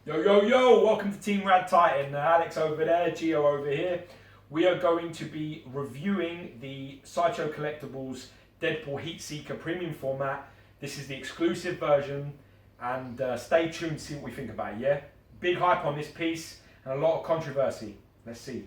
Yo, yo, yo! Welcome to Team RaddTitan. Alex over there, Gio over here. We are going to be reviewing the Sideshow Collectibles Deadpool Heat Seeker premium format. This is the exclusive version, and stay tuned to see what we think about it, yeah? Big hype on this piece, and a lot of controversy. Let's see.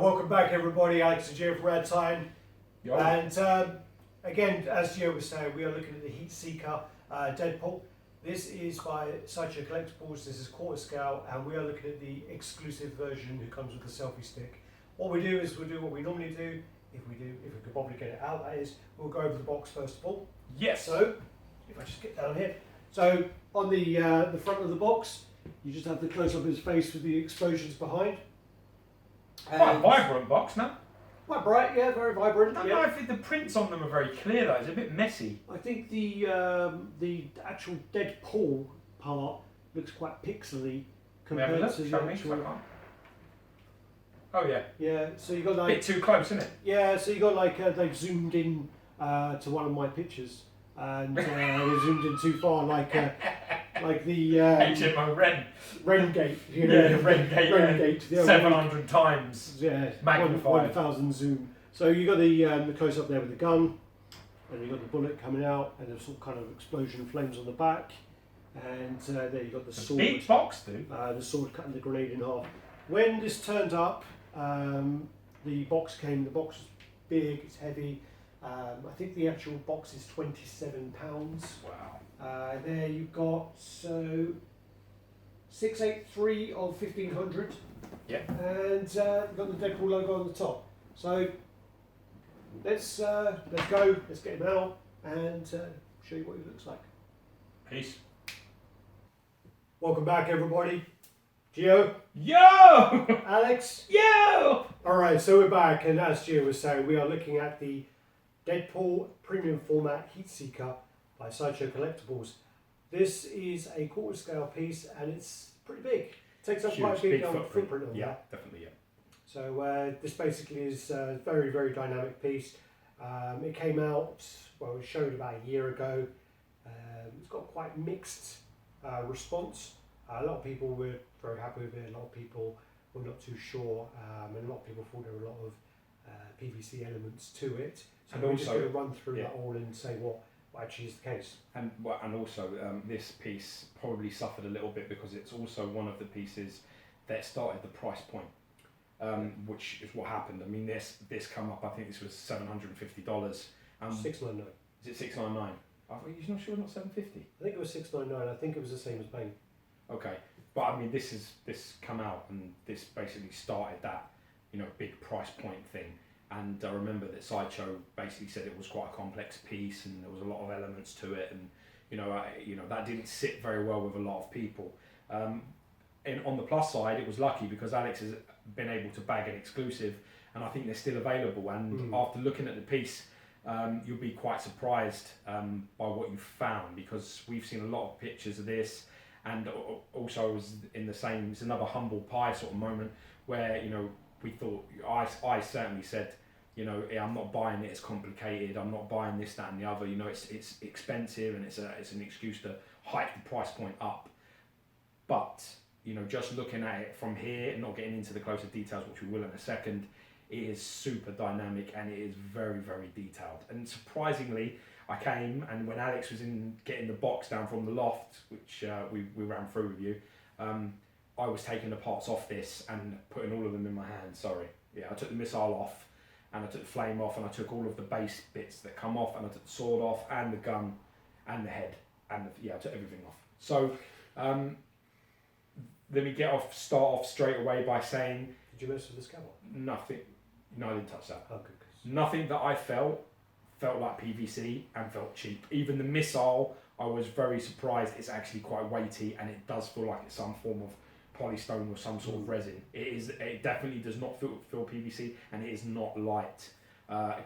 Welcome back, everybody. Alex and Gio from RaddTitan. Yo. And again, as Gio was saying, we are looking at the Heat Seeker Deadpool. This is by Sideshow Collectibles. This is quarter scale, and we are looking at the exclusive version who comes with the selfie stick. What we do is we'll do what we normally do. If we could probably get it out, that is, we'll go over the box first of all. Yes. So, if I just get down here. So, on the front of the box, you just have the close up of his face with the explosions behind. Quite a vibrant box, no? Quite bright, yeah, very vibrant. I don't know if the prints on them are very clear though, it's a bit messy. I think the actual Deadpool part looks quite pixely compared to the actual. Oh yeah. Yeah, so you got like a bit too close, isn't it? Yeah, so you got like they've zoomed in to one of my pictures and they zoomed in too far, like the HMO Rengate, you know, yeah, Rengate, yeah. 700 times, yeah, magnified, 1000 zoom. So you got the close up there with the gun, and you got the bullet coming out, and there's some kind of explosion flames on the back, and there you got the sword. Big box, dude. The sword cutting the grenade in half. When this turned up, the box came. The box was big. It's heavy. I think the actual box is £27. Wow. There you've got 683 of 1500. Yeah. And you've got the Deadpool logo on the top. So let's go. Let's get him out and show you what he looks like. Peace. Welcome back, everybody. Gio. Yo. Alex. Yo. All right, so we're back, and as Gio was saying, we are looking at the Deadpool premium format Heat Seeker by Sideshow Collectibles. This is a quarter scale piece, and it's pretty big. It takes up quite a big footprint on that. Definitely, yeah. So this basically is a very, very dynamic piece. It came out, well, it was showed about a year ago. It's got quite mixed response. A lot of people were very happy with it. A lot of people were not too sure, and a lot of people thought there were a lot of PVC elements to it. So we're just going to run through that all and say what actually is the case. And also this piece probably suffered a little bit because it's also one of the pieces that started the price point, which is what happened. I mean, this come up. I think this was $750. $699. Is it $699? You're not sure it's not $750? I think it was $699. I think it was the same as Bane. Okay, but I mean, this come out and this basically started that, big price point thing. And I remember that Sideshow basically said it was quite a complex piece and there was a lot of elements to it, and that didn't sit very well with a lot of people. on the plus side, it was lucky because Alex has been able to bag an exclusive, and I think they're still available. And after looking at the piece, you'll be quite surprised by what you've found, because we've seen a lot of pictures of this, and also it was in the same. It's another humble pie sort of moment where we thought I certainly said. I'm not buying it. It's complicated. I'm not buying this, that, and the other. It's expensive, and it's an excuse to hike the price point up. But just looking at it from here and not getting into the closer details, which we will in a second, it is super dynamic and it is very, very detailed. And surprisingly, I came, and when Alex was getting the box down from the loft, which we ran through with you, I was taking the parts off this and putting all of them in my hand. Sorry, I took the missile off. And I took the flame off, and I took all of the base bits that come off, and I took the sword off, and the gun, and the head, and I took everything off. So, let me start off straight away by saying... Did you mess with the scalpel? Nothing. No, I didn't touch that. Oh, good. Nothing that I felt like PVC and felt cheap. Even the missile, I was very surprised. It's actually quite weighty, and it does feel like it's some form of polystone or some sort of resin. It definitely does not feel PVC, and it is not light.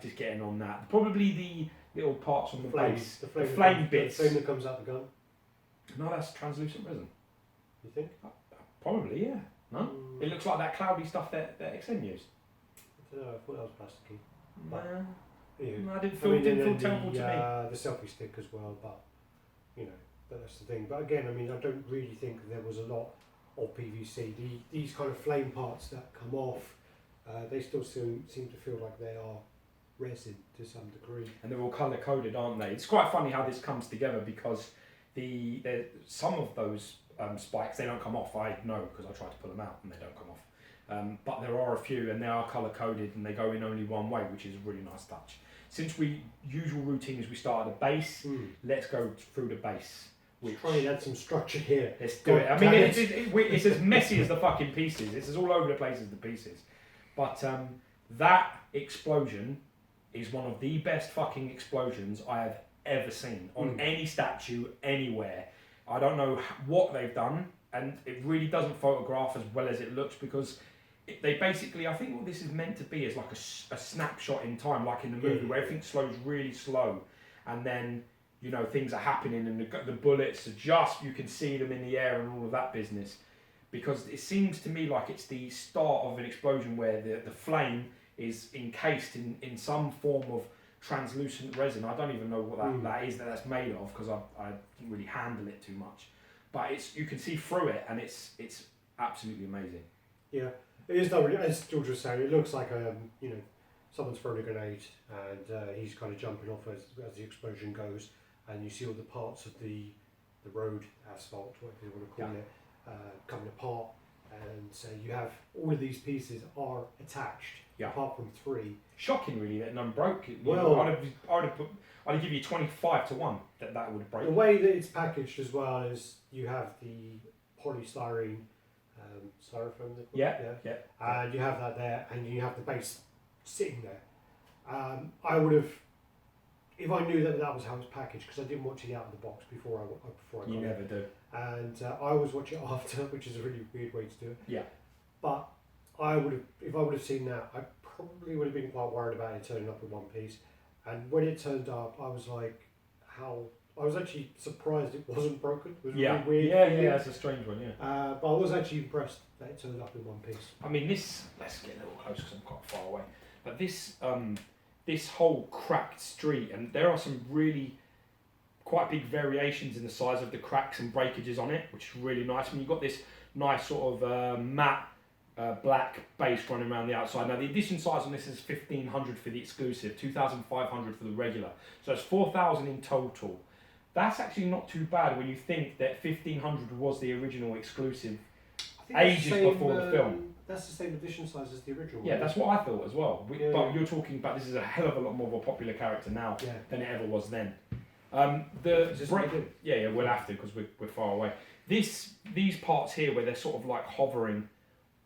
Just getting on that. Probably the little parts on the base, the flame bits. The flame that comes out the gun. No, that's translucent resin. You think? Probably, yeah. No, it looks like that cloudy stuff that XM used. I don't know. I thought that was plasticky. No, I didn't feel terrible to me. The selfie stick as well, but that's the thing. But again, I don't really think there was a lot of PVC. These kind of flame parts that come off, they still seem to feel like they are resin to some degree. And they're all colour coded, aren't they? It's quite funny how this comes together, because some of those spikes, they don't come off. I know, because I tried to pull them out and they don't come off. But there are a few, and they are colour coded, and they go in only one way, which is a really nice touch. Since usual routine is we start at the base, let's go through the base. Let's try and add some structure here. Let's do it. I mean, it's as messy as the fucking pieces. It's as all over the place as the pieces. But that explosion is one of the best fucking explosions I have ever seen on any statue, anywhere. I don't know what they've done, and it really doesn't photograph as well as it looks, because they basically, I think what this is meant to be is like a snapshot in time, like in the movie, where everything slows really slow, and then things are happening, and the bullets are you can see them in the air and all of that business. Because it seems to me like it's the start of an explosion where the flame is encased in some form of translucent resin. I don't even know what that is that's made of, because I didn't really handle it too much. But you can see through it, and it's absolutely amazing. Yeah, it is though, as George was saying, it looks like someone's thrown a grenade, and he's kind of jumping off as the explosion goes. And you see all the parts of the road asphalt, whatever you want to call it, coming apart. And so you have all of these pieces are attached, apart from 3. Shocking, really, that none broke. I'd give you 25 to 1 that would break. The way that it's packaged as well is you have the polystyrene, styrofoam. Yeah. And you have that there, and you have the base sitting there. I would have. If I knew that was how it was packaged, because I didn't watch it out of the box before I got it. You never do. And I always watch it after, which is a really weird way to do it. Yeah. But if I would have seen that, I probably would have been quite worried about it turning up in one piece. And when it turned up, I was like, I was actually surprised it wasn't broken. It was really weird. Yeah, it's a strange one, yeah. But I was actually impressed that it turned up in one piece. I mean, let's get a little closer because I'm quite far away. But this whole cracked street, and there are some really quite big variations in the size of the cracks and breakages on it, which is really nice. I mean, you've got this nice sort of matte black base running around the outside. Now, the edition size on this is 1,500 for the exclusive, 2,500 for the regular. So it's 4,000 in total. That's actually not too bad when you think that 1,500 was the original exclusive ages before the film. That's the same edition size as the original. Yeah, that's what I thought as well. But you're talking about this is a hell of a lot more of a popular character now than it ever was then. We'll have to because we're far away. These parts here where they're sort of like hovering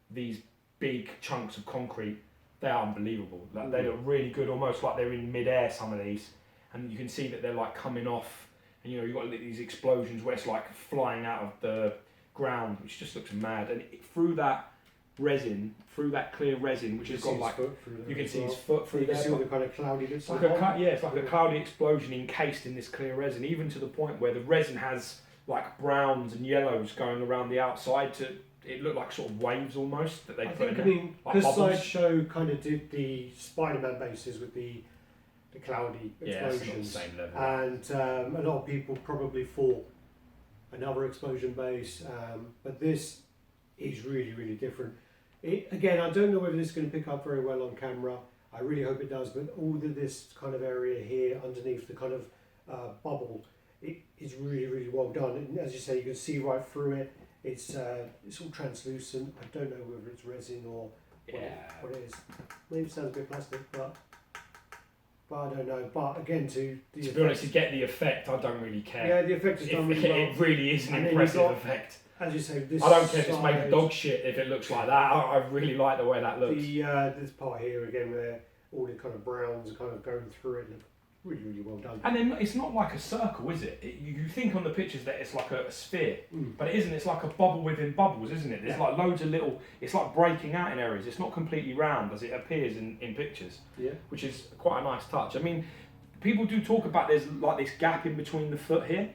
these big chunks of concrete, they are unbelievable. Like they look really good, almost like they're in mid-air, some of these, and you can see that they're like coming off. And you've got these explosions where it's like flying out of the ground, which just looks mad. And through that resin, through that clear resin, which has got like, you can see his foot through there. You can see all the kind of cloudiness. It's like a cloudy explosion encased in this clear resin, even to the point where the resin has like browns and yellows going around the outside to. It looked like sort of waves almost that they put in there. I mean, because Sideshow kind of did the Spider-Man bases with the cloudy explosions, same level. And a lot of people probably thought another explosion base, but this is really, really different. Again, I don't know whether this is going to pick up very well on camera. I really hope it does, but all of this kind of area here underneath the kind of bubble, it is really, really well done. And as you say, you can see right through it. It's all translucent. I don't know whether it's resin or what it is. Maybe it sounds a bit plastic, but I don't know. But again, to be honest, to get the effect, I don't really care. Yeah, the effect is done really well. It really is an impressive effect. As you say, this I don't care if it's made of dog shit if it looks like that. I really like the way that looks. This part here again, where all the kind of browns are kind of going through it, look really, really well done. And then it's not like a circle, is it? You think on the pictures that it's like a sphere, but it isn't. It's like a bubble within bubbles, isn't it? There's like loads of little. It's like breaking out in areas. It's not completely round as it appears in pictures. Yeah. Which is quite a nice touch. I mean, people do talk about there's like this gap in between the foot here.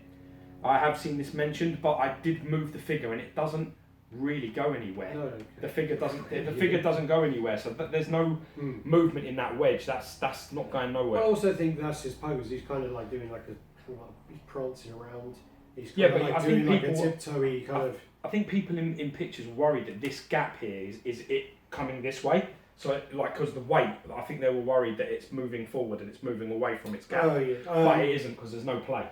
I have seen this mentioned, but I did move the figure and it doesn't really go anywhere. No, the figure doesn't. The figure doesn't go anywhere. So there's no movement in that wedge. That's not going nowhere. I also think that's his pose. He's kind of like doing he's prancing around. He's kind of but like I doing think like people, a tiptoey kind of. I think people in pictures worried that this gap here is it coming this way. So like because the weight, I think they were worried that it's moving forward and it's moving away from its gap. Oh yeah. But it isn't because there's no play.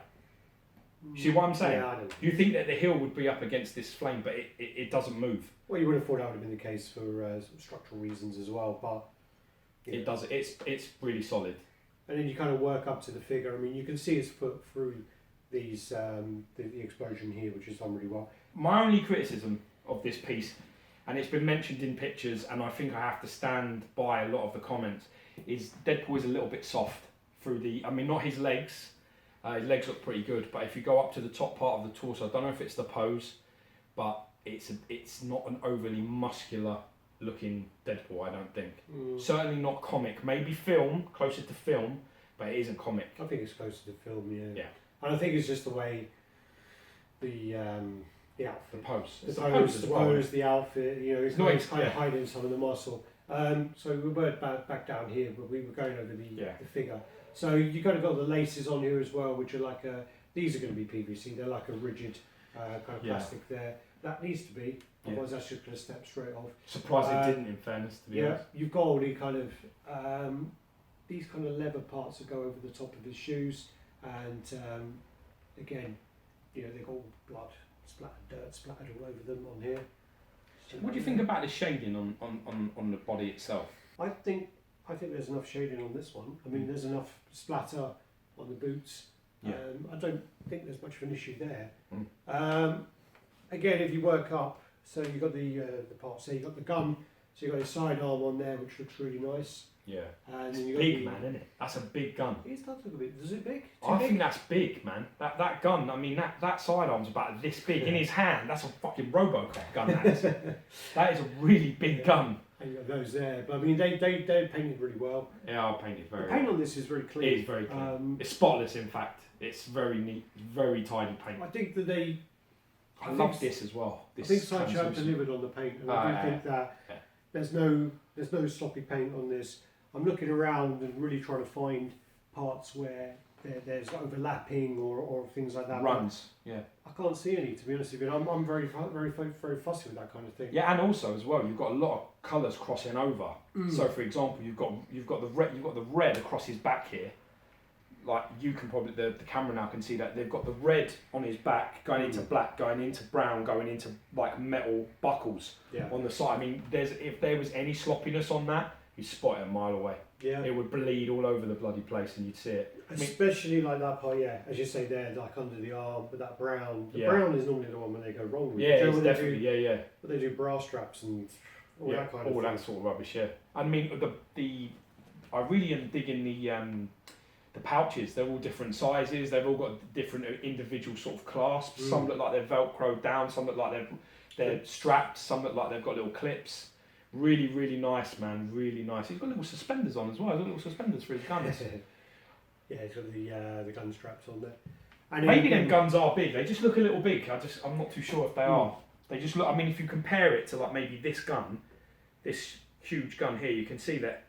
See what I'm saying? Yeah, I don't. You think that the hill would be up against this flame, but it doesn't move. Well, you would have thought that would have been the case for structural reasons as well, but it does. It's really solid. And then you kind of work up to the figure. I mean, you can see his foot through these the explosion here, which is done really well. My only criticism of this piece, and it's been mentioned in pictures, and I think I have to stand by a lot of the comments, is Deadpool is a little bit soft through the. I mean, not his legs. His legs look pretty good, but if you go up to the top part of the torso, I don't know if it's the pose, but it's not an overly muscular looking Deadpool, I don't think. Certainly not comic. Maybe film, closer to film, but it isn't comic. I think it's closer to film, yeah. Yeah. And I think it's just the way the outfit. The pose. The pose, the outfit, it's nice, kind of hiding some of the muscle. So we were back down here, but we were going over the figure. So you kind of got the laces on here as well, which are like these are going to be PVC. They're like a rigid kind of plastic there. That needs to be, otherwise that's just going to snap straight off. Surprised it didn't, in fairness, to be honest. You've got all the kind of these kind of leather parts that go over the top of his shoes, and again, they've got all blood splattered, dirt splattered all over them on here. What do you think about the shading on the body itself? I think there's enough shading on this one. I mean, there's enough splatter on the boots. Yeah. I don't think there's much of an issue there. Again, if you work up, so you've got the parts there, you've got the gun, so you've got your sidearm on there, which looks really nice. Yeah. And then you've got big, man, isn't it? That's a big gun. It does look a bit. Is it big? I think that's big, man. That gun, I mean, that sidearm's about this big. In his hand, that's a fucking Robocop gun, that is. That is a really big gun. And you've got those there. But I mean, they painted really well. Yeah, I'll paint it very well. The paint on this is very clean. It is very clean. It's spotless, in fact. It's very neat, very tidy paint. I think that I love this as well. I think Sideshow delivered on the paint, and I do think that there's no sloppy paint on this. I'm looking around and really trying to find parts where there's overlapping or things like that. Runs, yeah. I can't see any, to be honest with you. I'm very fussy with that kind of thing. Yeah, and also as well, you've got a lot of colours crossing over. So, for example, you've got the red across his back here. Like you can probably the camera now can see that they've got the red on his back going into black, going into brown, going into like metal buckles on the side. I mean, if there was any sloppiness on that, you'd spot it a mile away. Yeah, it would bleed all over the bloody place, and you'd see it. Especially like that part, as you say there, like under the arm, but that brown. The brown is normally the one when they go wrong with. Yeah, it's definitely But they do bra straps and all that kind of all that sort of rubbish. Yeah, I mean I really am digging the the pouches, they're all different sizes. They've all got different individual sort of clasps. Some look like they're velcroed down. Some look like they're strapped. Some look like they've got little clips. Really, really nice, man. Really nice. He's got little suspenders on as well. Little suspenders for his guns. Yeah, he's got the gun straps on there. And maybe them guns are big. They just look a little big. I'm not too sure if they are. They just look. I mean, if you compare it to like maybe this gun, this huge gun here, you can see that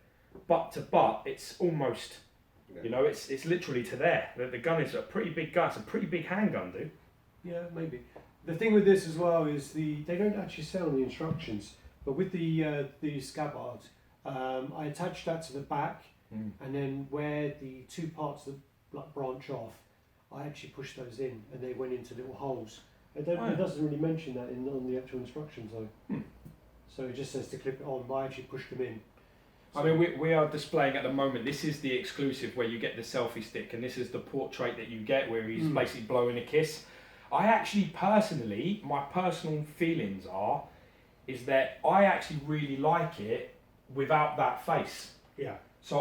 butt to butt, it's almost. You know, it's literally to there. The gun is a pretty big gun. It's a pretty big handgun, dude. Yeah, maybe. The thing with this as well is they don't actually sell the instructions, but with the scabbard, I attached that to the back, and then where the two parts that like branch off, I actually pushed those in, and they went into little holes. It doesn't really mention that on the actual instructions though. So it just says to clip it on, but I actually pushed them in. I mean, we are displaying at the moment, this is the exclusive where you get the selfie stick, and this is the portrait that you get where he's basically blowing a kiss. I actually personally, my personal feelings is that I actually really like it without that face. Yeah. So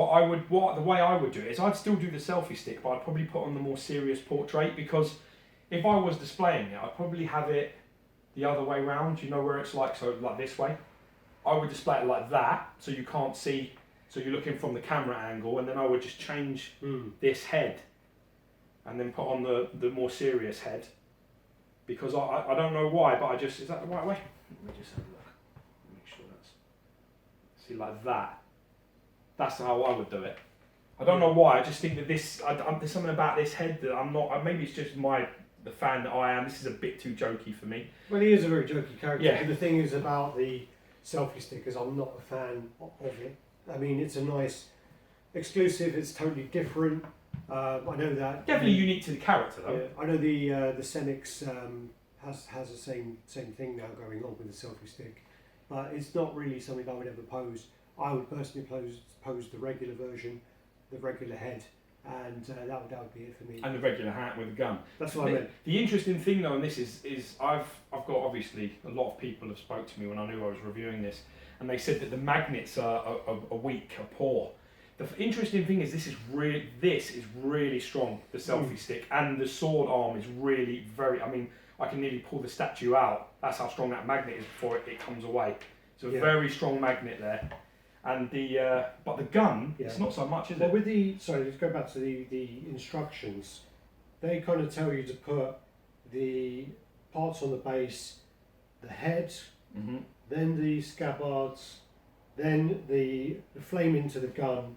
the way I would do it is I'd still do the selfie stick, but I'd probably put on the more serious portrait, because if I was displaying it, I'd probably have it the other way round, you know, where it's like, so like this way. I would display it like that, so you can't see, so you're looking from the camera angle, and then I would just change this head, and then put on the more serious head, because I don't know why, but is that the right way? Let me just have a look, make sure see, like that. That's how I would do it. I don't know why, I just think that there's something about this head that I'm not, maybe it's just the fan that I am, this is a bit too jokey for me. Well, he is a very jokey character, yeah. But the thing is about the selfie stickers, I'm not a fan of it. I mean, it's a nice exclusive, it's totally different. I know that definitely unique to the character though. Yeah, I know the Senix has the same thing now going on with the selfie stick, but it's not really something I would ever pose. I would personally pose the regular version, the regular head, and that would be it for me. And the regular hat with a gun. That's what I meant. The interesting thing though, and this is I've got, obviously a lot of people have spoke to me when I knew I was reviewing this, and they said that the magnets are weak, are poor. The interesting thing is this is really strong, the selfie stick, and the sword arm is really very. I mean, I can nearly pull the statue out. That's how strong that magnet is before it comes away. It's a very strong magnet there. And but the gun, it's not so much, is it? Well, let's go back to the instructions. They kind of tell you to put the parts on the base, the head, then the scabbards, then the flame into the gun,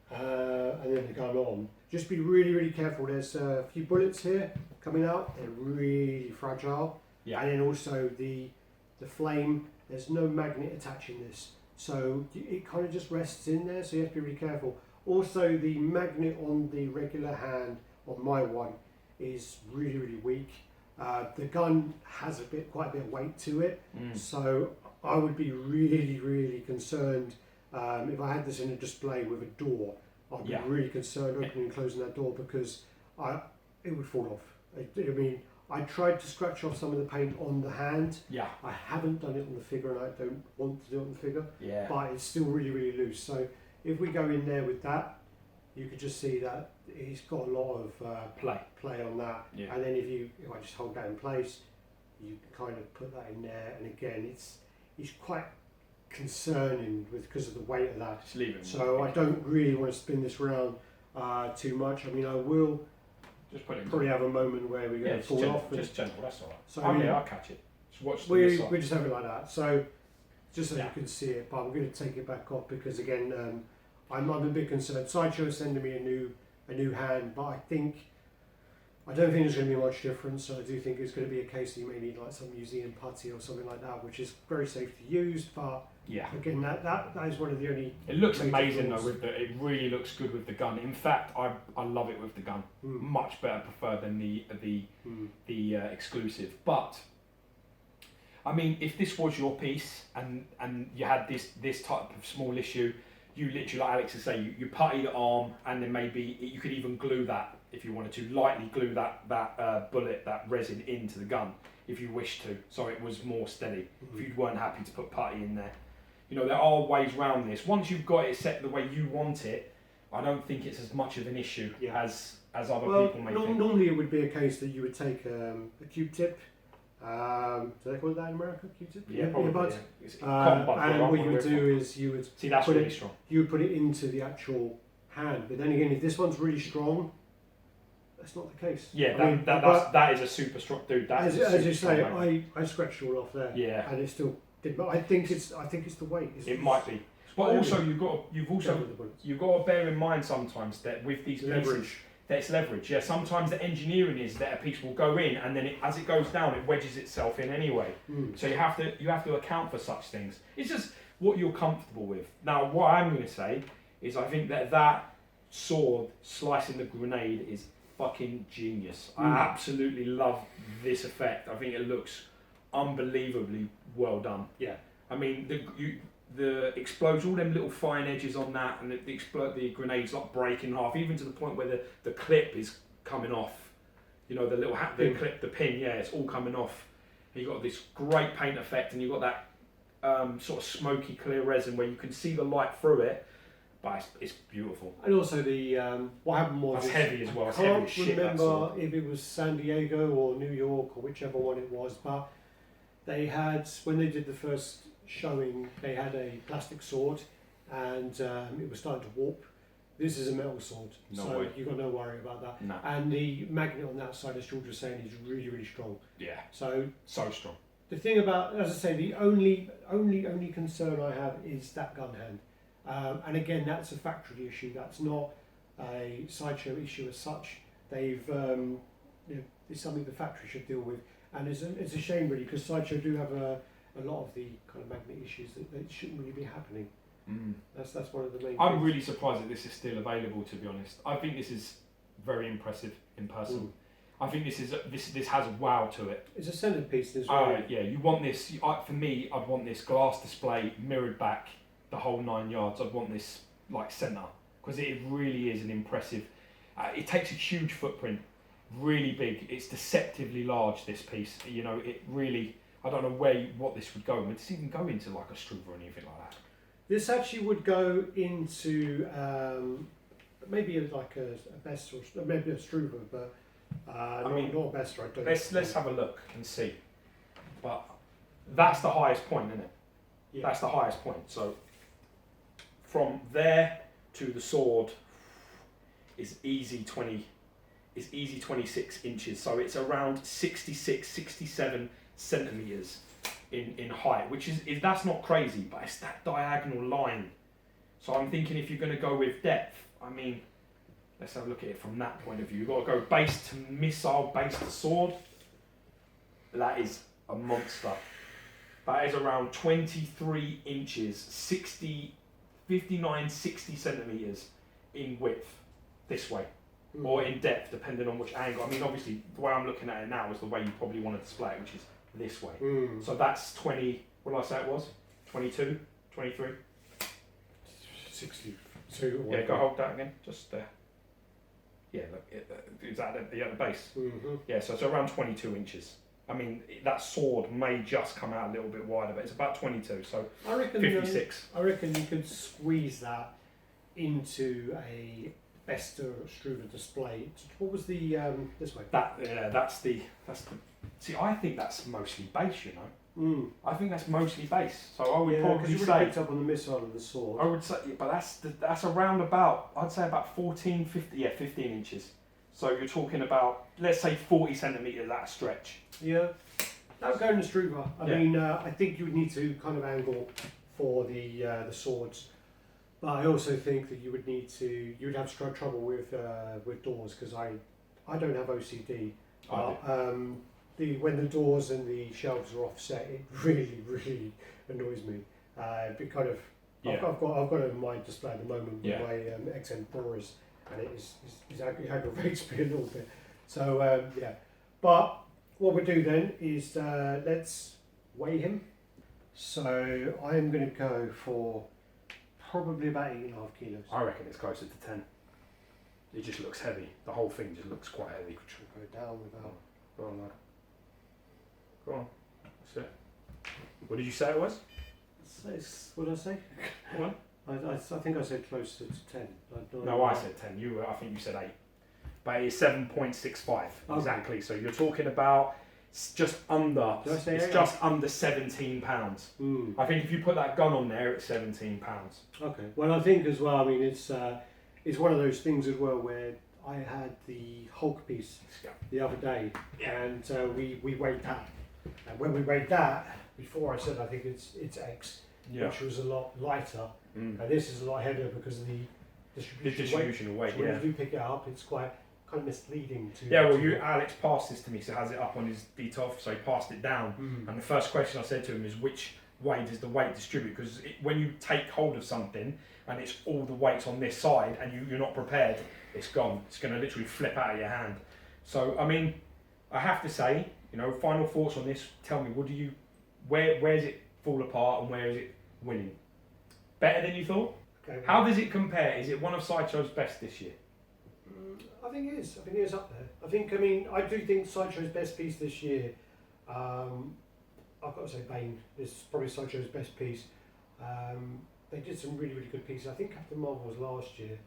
and then the gun on. Just be really, really careful. There's a few bullets here coming out. They're really fragile. Yeah. And then also the flame. There's no magnet attaching this. So it kind of just rests in there, so you have to be really careful. Also, the magnet on the regular hand, on my one, is really, really weak. The gun has quite a bit of weight to it, so I would be really, really concerned if I had this in a display with a door. I'd be really concerned opening and closing that door, because it would fall off. I tried to scratch off some of the paint on the hand. Yeah. I haven't done it on the figure, and I don't want to do it on the figure. Yeah. But it's still really, really loose. So if we go in there with that, you could just see that he's got a lot of play on that. Yeah. And then if I just hold that in place, you kind of put that in there. And again, it's quite concerning because of the weight of that. Just leave it. So I don't really want to spin this round too much. I mean, I will. Just put it probably have a moment where we're going to fall off. Just gentle, that's alright. So I'll catch it. Just watch the we just have it like that. So just so you can see it, but I'm going to take it back off because again, I'm a bit concerned. Sideshow is sending me a new hand, but I don't think there's going to be much difference. So I do think it's going to be a case that you may need like some museum putty or something like that, which is very safe to use, but again, that is one of the only. It looks amazing though. It really looks good with the gun. In fact, I love it with the gun. Much better preferred than the exclusive. But I mean, if this was your piece and you had this type of small issue, you literally, like Alex is saying, you putty the arm, and then maybe you could even glue that if you wanted to, lightly glue that bullet, that resin into the gun if you wish to, so it was more steady. If you weren't happy to put putty in there. You know, there are ways around this. Once you've got it set the way you want it, I don't think it's as much of an issue Yeah. as other people may think. Normally it would be a case that you would take a Q-tip. Do they call that in America? Q-tip? Yeah, probably. Earbuds. Yeah. It's cotton bud, And right, what you one would of do is you would see, that's put really it- strong. you would put it into the actual hand. But then again, if this one's really strong, that's not the case. Yeah, I mean, that is a super strong dude. That as, is a as super you strong say, magnet. I scratched it all off there. Yeah, And it still did. But I think it's the weight. it might be. But also you've Go with the bullets. got to bear in mind sometimes that with these pieces, Leverage. that it's leverage. Yeah, sometimes the engineering is that a piece will go in and then as it goes down, it wedges itself in anyway. So you have to account for such things. It's just what you're comfortable with. Now, what I'm going to say is I think that sword slicing the grenade is fucking genius. I absolutely love this effect. I think it looks unbelievably well done. Yeah. I mean, the explodes, all them little fine edges on that, and the grenades like break in half, even to the point where the clip is coming off. You know, the little the pin, yeah, it's all coming off. And you've got this great paint effect, and you've got that sort of smoky clear resin where you can see the light through it, but it's beautiful. And also the what happened was It's heavy as well. It's I heavy can't as shit. That remember sword. if it was San Diego or New York or whichever one it was, but they had, when they did the first showing, they had a plastic sword and it was starting to warp. This is a metal sword, No so way. you've got no worry about that. No. And the magnet on that side, as George was saying, is really, really strong. Yeah. So So strong. the thing about, as I say, the only concern I have is that gun hand. And again, that's a factory issue. That's not a Sideshow issue as such. They've, it's something the factory should deal with. And it's a shame really, because Sideshow do have a lot of the kind of magnet issues that shouldn't really be happening. That's one of the main I'm things. really surprised that this is still available, to be honest. I think this is very impressive in person. I think this has a wow to it. It's a centerpiece as well. Yeah, you want this. For me, I'd want this glass display mirrored back the whole 9 yards. I'd want this like centre, because it really is an impressive. It takes a huge footprint, really big. It's deceptively large. This piece, you know, it really. I don't know what this would go. Would this even go into like a Struve or anything like that? This actually would go into maybe like a Best or maybe a Struve, but not a Best. I don't Let's have a look and see. But that's the highest point, isn't it? Yeah. That's the highest point. So from there to the sword is easy 26 inches. So it's around 66, 67 centimeters in height, which is that's not crazy, but it's that diagonal line. So I'm thinking if you're going to go with depth, I mean, let's have a look at it from that point of view. You've got to go base to missile, base to sword. That is a monster. That is around 23 inches, 59, 60 centimeters in width this way, or in depth, depending on which angle. I mean, obviously, the way I'm looking at it now is the way you probably want to display it, which is this way. So that's 20, what did I say it was? 22, 23? 62. Yeah, go hold that again, just there. Yeah, look, is that at the base? Yeah, so it's around 22 inches. I mean, that sword may just come out a little bit wider, but it's about 22, so I reckon 56. I reckon you could squeeze that into a Best or Struve display. What was the this way? That's the. See, I think that's mostly base, you know. I think that's mostly base. So I would probably you say. really picked up on the missile and the sword. I would say, but that's around about. I'd say about 14, 15. Yeah, 15 inches. So you're talking about, let's say 40 centimeters at a stretch. Yeah, that would go in the Struve. I Yeah. mean, I think you would need to kind of angle for the swords, but I also think that you would have trouble with doors, because I don't have OCD. When the doors and the shelves are offset, it really annoys me. It kind of, I've got it in my display at the moment with my XM Boris, and it aggravates me a little bit. So but what we do then is let's weigh him. So I'm going to go for probably about 8.5 kilos. I reckon it's closer to 10. It just looks heavy. The whole thing just looks quite heavy. Go down without. Go on, lad. Go on. That's it. What did you say it was? What did I say? Go on. I think I said closer to 10. No, I said 10. I think you said 8. But it's 7.65 exactly. So you're talking about just under. Did I say it's 8? just under £17. I think if you put that gun on there, it's £17. Okay. Well, I think as well. I mean, it's one of those things as well where I had the Hulk piece the other day, and we weighed that. And when we weighed that, before I said I think it's X, which was a lot lighter, and this is a lot heavier because of the distribution weight. So when you do pick it up, it's quite kind of misleading to. Yeah, well, Alex passed this to me, so has it up on his DTOF, so he passed it down. And the first question I said to him is, which way does the weight distribute? Because when you take hold of something and it's all the weights on this side and you're not prepared, it's gone. It's going to literally flip out of your hand. So, I mean, I have to say, final thoughts on this. Tell me, where does it fall apart and where is it winning? Better than you thought? Okay, well, how does it compare? Is it one of Sideshow's best this year? I think it is. I think it is up there. I do think Sideshow's best piece this year. I've got to say Bane is probably Sideshow's best piece. They did some really, really good pieces. I think Captain Marvel was last year,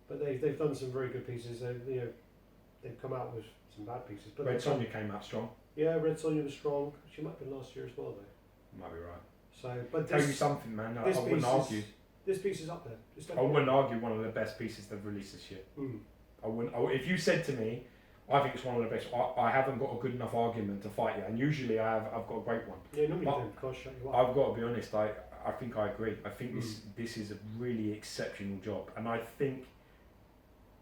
but they've done some very good pieces. They've come out with some bad pieces. But Red Sonja came out strong. Yeah, Red Sonja was strong. She might have been last year as well, though. Might be right. So, but tell you something, man. I wouldn't argue. This piece is up there. I wouldn't argue one of the best pieces they've released this year. I wouldn't. If you said to me, I think it's one of the best, I haven't got a good enough argument to fight you, and usually I've got a great one. Yeah, normally you don't, can't shut you up. I've got to be honest. I think I agree. I think this is a really exceptional job, and I think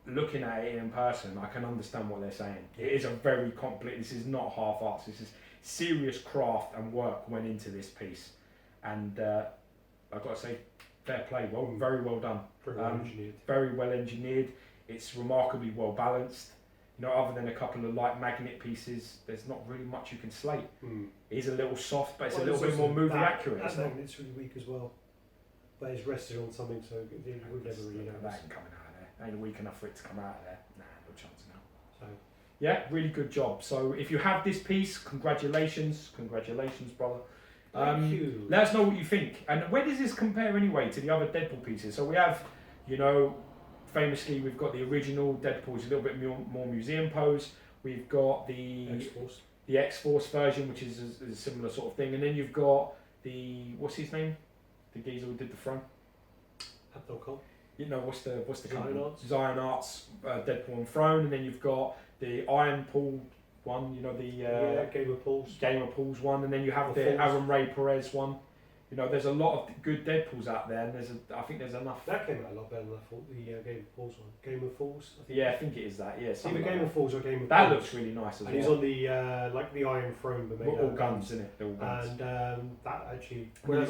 looking at it in person, I can understand what they're saying. It is a very complex. This is not half-assed. This is serious craft and work went into this piece, and I've got to say, fair play. Very well done. Very well engineered. It's remarkably well balanced. Other than a couple of light magnet pieces, there's not really much you can slate. It is a little soft, but it's a little bit more movie accurate. That magnet's really weak as well, but it's rested on something, so we never really know. That ain't coming out of there. Ain't weak enough for it to come out of there. Nah, no chance now. So yeah, really good job. So if you have this piece, congratulations, brother. Thank you. Let us know what you think. And where does this compare anyway to the other Deadpool pieces? So we have, famously we've got the original Deadpool, is a little bit more museum pose. We've got the X-Force version, which is a similar sort of thing. And then you've got the, what's his name? The geezer who did the throne. Abdul. What's the Zion Arts. Zion Arts, Deadpool on throne, and then you've got the Iron Paul one, Game of Paul's one, and then you have the Aaron Ray Perez one. There's a lot of good Deadpools out there, and I think there's enough. That came out a lot better than I thought. The Game of Paul's one, Game of Fools. I think it is that. Yeah, either Game of Fools or Game of. That looks really nice as well. And he's on the the Iron Throne, but all guns, isn't it? They're all guns. And that actually. And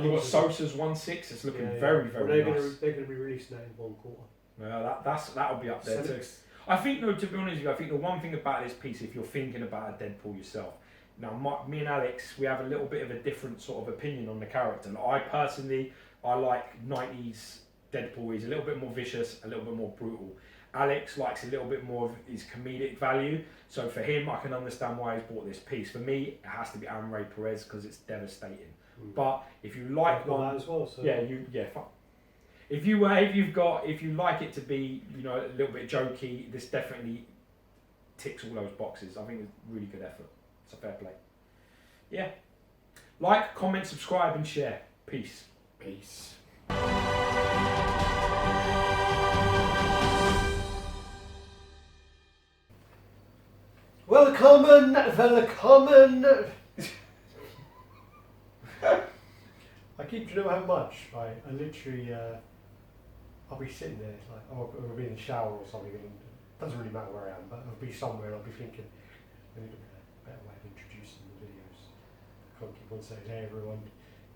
you've got Sosa's 1/6. It's looking very, very nice. They're going to be releasing that in 1 quarter. Yeah, that'll be up there too. I think, though, to be honest with you, I think the one thing about this piece, if you're thinking about a Deadpool yourself, now me and Alex, we have a little bit of a different sort of opinion on the character. And I like 90s Deadpool. He's a little bit more vicious, a little bit more brutal. Alex likes a little bit more of his comedic value. So for him, I can understand why he's bought this piece. For me, it has to be Aaron Ray Perez because it's devastating. But if you like one, as well, so. If you like it to be, a little bit jokey, this definitely ticks all those boxes. I think it's really good effort. It's a fair play. Yeah. Like, comment, subscribe, and share. Peace. Peace. Welcome. I keep to know how much. Right? I literally, I'll be sitting there, it's like, I'll be in the shower or something, and it doesn't really matter where I am, but I'll be somewhere and I'll be thinking, I need a better way of introducing the videos. I can't keep on saying, hey everyone,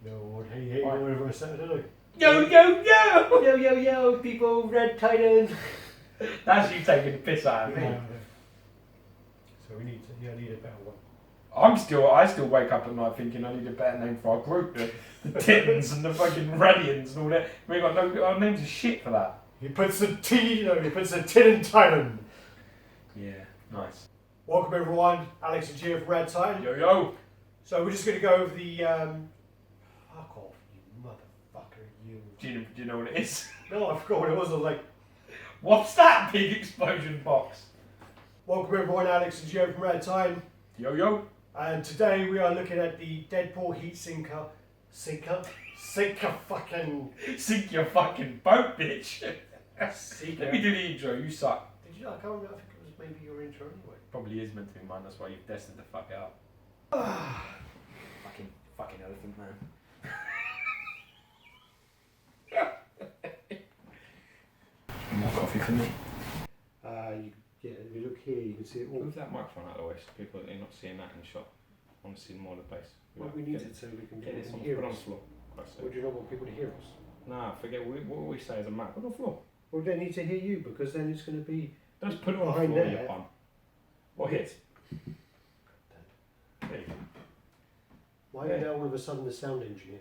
or hey, or whatever I say, I don't know. Yo, people, RaddTitan. That's you taking the piss out of me. So we need a better one. I still wake up at night thinking I need a better name for our group. The Titans and the fucking Radians and all that. We got our names are shit for that. He puts the T, he puts the Tin and Titan. Yeah, nice. Welcome everyone, Alex and Gio from RaddTitan. Yo. So we're just going to go over the, fuck off, you motherfucker, you. Do you know what it is? No, I forgot what it was. I was like, What's that big explosion box? welcome everyone, Alex and Joe from RaddTitan. Yo yo. And today we are looking at the Deadpool heat sinker fucking Sink your fucking boat, bitch. sinker. Let me do the intro. You suck. Did you? I can't remember. I think it was maybe your intro anyway. Probably is meant to be mine. That's why you've destined the fuck out. fucking elephant man. More coffee for me. Yeah, if you look here, you can see it all. Move that microphone out of the way so people are not seeing that in shot. I want to see more of the base. Well, we need it so we can Get this on, hear put it on us. the floor. Christ's sake. Or do you not want people to hear us? Nah, forget what we say as a map. Put it on the floor. Well, they need to hear you because then it's going to be. Just put it on the Behind floor, there. you bum. What hit? There you go. Why are you now all of a sudden the sound engineer?